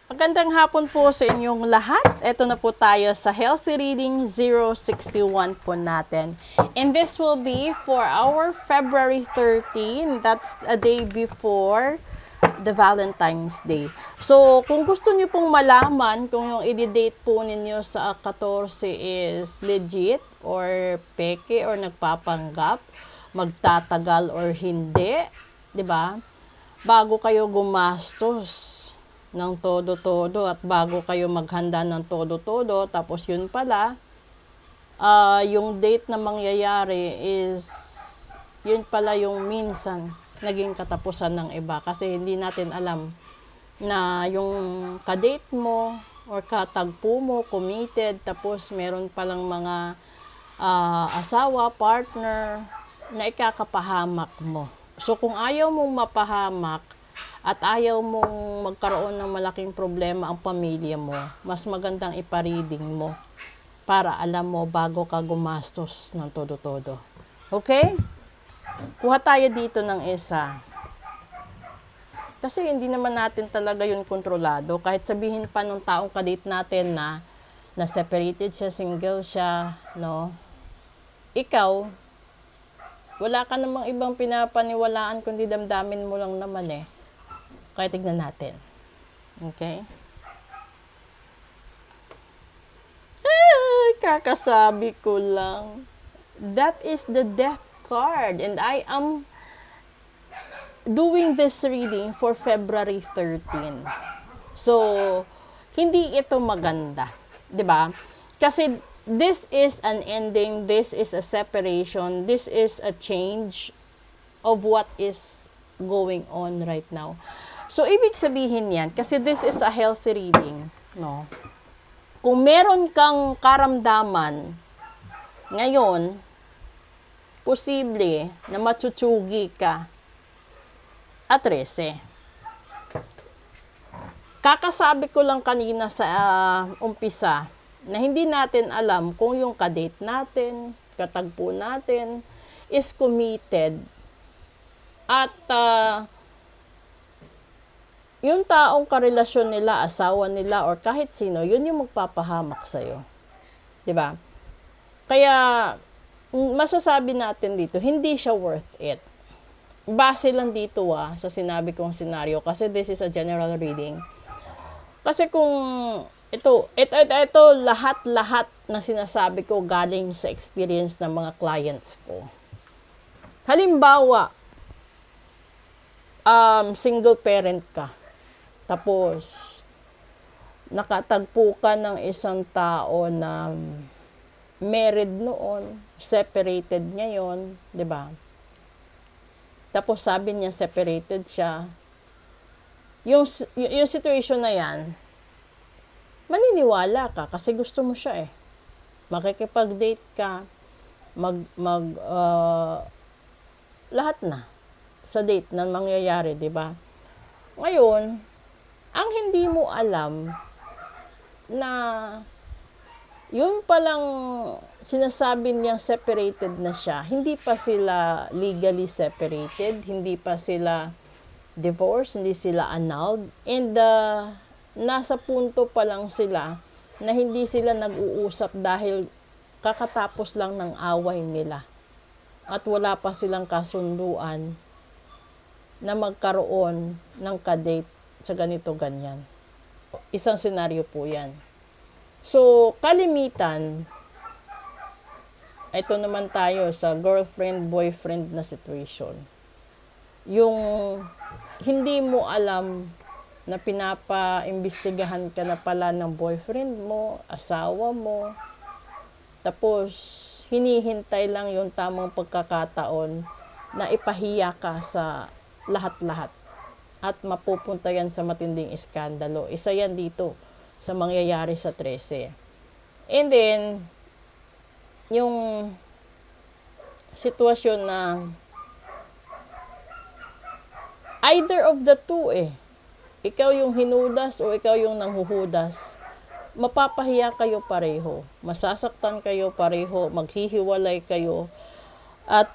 Magandang hapon po sa inyong lahat. Ito na po tayo sa Healthy Reading 061 po natin. And this will be for our February 13. That's a day before the Valentine's Day. So, kung gusto niyo pong malaman kung yung i-date po ninyo sa 14 is legit or peke or nagpapanggap, magtatagal or hindi, 'di ba? Bago kayo gumastos ng todo-todo at bago kayo maghanda ng todo-todo, tapos yun pala, yung date na mangyayari is, yun pala yung minsan naging katapusan ng iba. Kasi hindi natin alam na yung kadate mo or katagpo mo, committed, tapos meron palang mga asawa, partner, na ikakapahamak mo. So kung ayaw mong mapahamak, at ayaw mong magkaroon ng malaking problema ang pamilya mo, mas magandang ipa-reading mo para alam mo bago ka gumastos ng todo-todo. Okay? Kuha tayo dito ng isa. Kasi hindi naman natin talaga yun kontrolado. Kahit sabihin pa nung taong kadate natin na separated siya, single siya, no? Ikaw, wala ka namang ibang pinapaniwalaan kundi damdamin mo lang naman eh. Kaya tignan natin. Okay? Kakasabi ko lang. That is the death card. And I am doing this reading for February 13. So, hindi ito maganda. 'Di ba? Kasi this is an ending, this is a separation, this is a change of what is going on right now. So, ibig sabihin yan, kasi this is a healthy reading, no? Kung meron kang karamdaman, ngayon, posible na matutsugi ka at 13. Kakasabi ko lang kanina sa umpisa, na hindi natin alam kung yung kadate natin, katagpo natin, is committed at yung taong karelasyon nila, asawa nila, or kahit sino, yun yung magpapahamak sa'yo. 'Di ba? Kaya, masasabi natin dito, hindi siya worth it. Base lang dito sa sinabi kong senaryo, kasi this is a general reading. Kasi kung ito lahat-lahat na sinasabi ko galing sa experience ng mga clients ko. Halimbawa, single parent ka. Tapos, nakatagpo ka ng isang tao na married noon, separated ngayon, 'di ba? Tapos sabi niya separated siya. Yung situation na 'yan, maniniwala ka kasi gusto mo siya eh. Makikipag-date ka, lahat na sa date na mangyayari, 'di ba? Ngayon, ang hindi mo alam na yun palang sinasabi niyang separated na siya, hindi pa sila legally separated, hindi pa sila divorced, hindi sila annulled, and nasa punto pa lang sila na hindi sila nag-uusap dahil kakatapos lang ng away nila at wala pa silang kasunduan na magkaroon ng kadate sa ganito ganyan. Isang senaryo po yan. So, kalimitan, ito naman tayo sa girlfriend-boyfriend na situation. Yung hindi mo alam na pinapa-imbestigahan ka na pala ng boyfriend mo, asawa mo, tapos hinihintay lang yung tamang pagkakataon na ipahiya ka sa lahat-lahat at mapupunta yan sa matinding iskandalo. Isa yan dito sa mangyayari sa 13. And then, yung sitwasyon na either of the two ikaw yung hinudas o ikaw yung nanghuhudas, mapapahiya kayo pareho, masasaktan kayo pareho, maghihiwalay kayo, at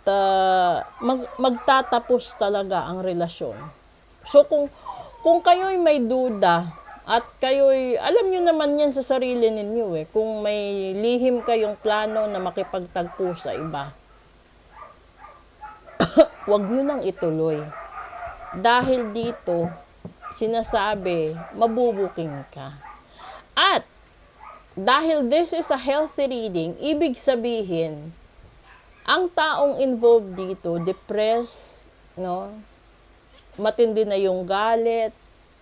magtatapos talaga ang relasyon. So kung kayo'y may duda At kayo'y, alam nyo naman yan sa sarili ninyo eh, kung may lihim kayong plano na makipagtagpo sa iba, huwag nyo nang ituloy. Dahil dito, sinasabi, mabubuking ka. At, dahil this is a healthy reading, ibig sabihin, ang taong involved dito, depressed, no? Matindi na yung galit,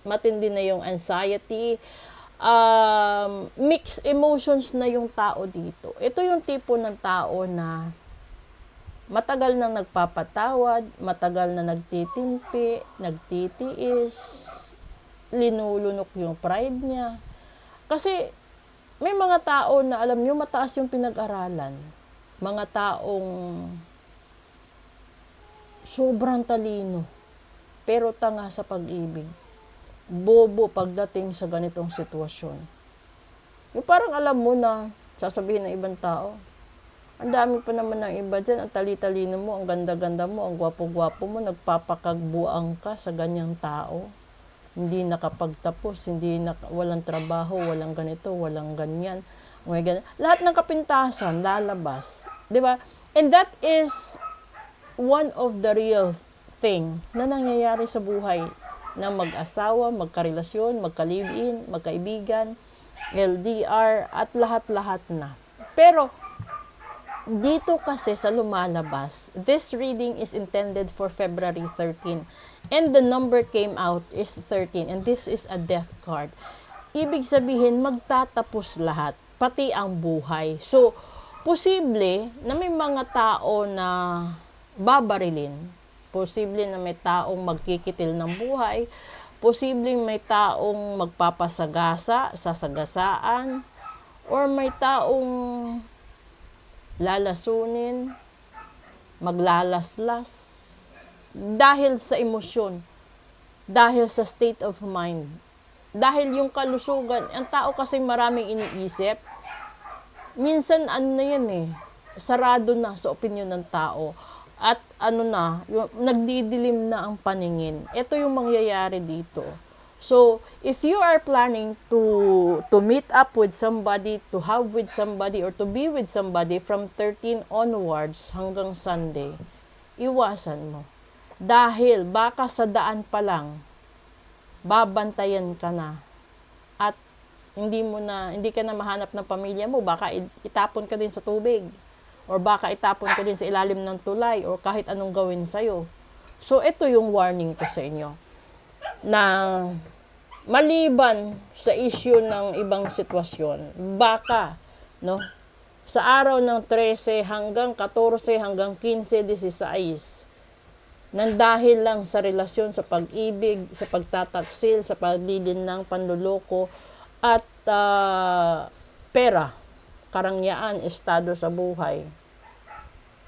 matindi na yung anxiety, mixed emotions na yung tao dito. Ito yung tipo ng tao na matagal na nagpapatawad, matagal na nagtitimpi, nagtitiis, linulunok yung pride niya. Kasi may mga tao na alam nyo mataas yung pinag-aralan. Mga taong sobrang talino, pero tanga sa pag-ibig. Bobo pagdating sa ganitong sitwasyon. Yung parang alam mo na, sasabihin ng ibang tao, ang dami pa naman ng iba dyan, ang tali-talino mo, ang ganda-ganda mo, ang gwapo-gwapo mo, nagpapakagbuang ka sa ganyang tao. Hindi nakapagtapos, walang trabaho, walang ganito, walang ganyan. Lahat ng kapintasan, lalabas. Diba? And that is one of the real thing na nangyayari sa buhay ng mag-asawa, magkarelasyon, magka-live-in, magkaibigan, LDR, at lahat-lahat na. Pero, dito kasi sa lumalabas, this reading is intended for February 13. And the number came out is 13. And this is a death card. Ibig sabihin, magtatapos lahat, pati ang buhay. So, posible na may mga tao na babarilin. Posible na may taong magkikitil ng buhay. Posible may taong magpapasagasa, sasagasaan. Or may taong lalasunin, maglalaslas. Dahil sa emosyon. Dahil sa state of mind. Dahil yung kalusugan, ang tao kasi maraming iniisip. Minsan ano na yan eh, sarado na sa opinyon ng tao. At nagdidilim na ang paningin. Ito yung mangyayari dito. So, if you are planning to meet up with somebody, to have with somebody, or to be with somebody from 13 onwards hanggang Sunday, iwasan mo. Dahil baka sa daan pa lang, babantayan ka na. At hindi ka na mahanap ng pamilya mo, baka itapon ka din sa tubig. Or baka itapon ka din sa ilalim ng tulay, or kahit anong gawin sa'yo. So, ito yung warning ko sa inyo. Na maliban sa issue ng ibang sitwasyon, baka, no, sa araw ng 13 hanggang 14 hanggang 15, 16, nang dahil lang sa relasyon, sa pag-ibig, sa pagtataksil, sa paglilin ng panluloko, at pera, karangyaan, estado sa buhay,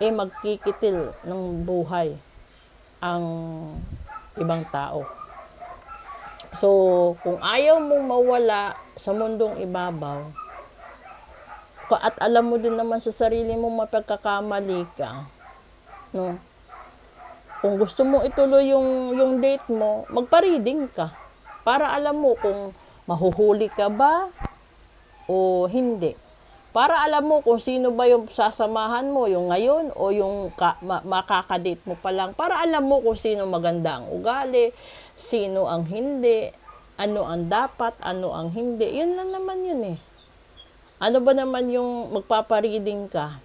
magkikitil ng buhay ang ibang tao. So, kung ayaw mong mawala sa mundong ibabaw, at alam mo din naman sa sarili mo mapagkakamali ka, no? Kung gusto mo ituloy yung date mo, magpa-reading ka. Para alam mo kung mahuhuli ka ba o hindi. Para alam mo kung sino ba yung sasamahan mo, yung ngayon o yung makakadate mo pa lang. Para alam mo kung sino maganda ang ugali, sino ang hindi, ano ang dapat, ano ang hindi. Yun lang naman yun eh. Ano ba naman yung magpapareading ka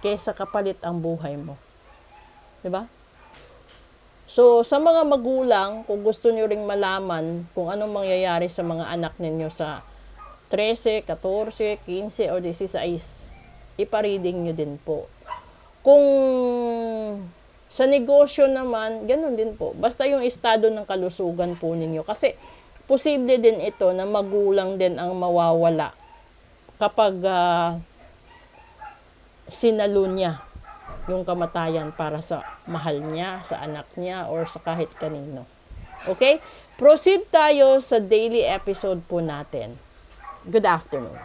kaysa kapalit ang buhay mo? Diba? So, sa mga magulang, kung gusto nyo ring malaman kung anong mangyayari sa mga anak ninyo sa 13, 14, 15, o 16, ipa-reading nyo din po. Kung sa negosyo naman, ganun din po. Basta yung estado ng kalusugan po ninyo. Kasi, posible din ito na magulang din ang mawawala kapag sinalo niya yung kamatayan para sa mahal niya, sa anak niya, or sa kahit kanino. Okay? Proceed tayo sa daily episode po natin. Good afternoon.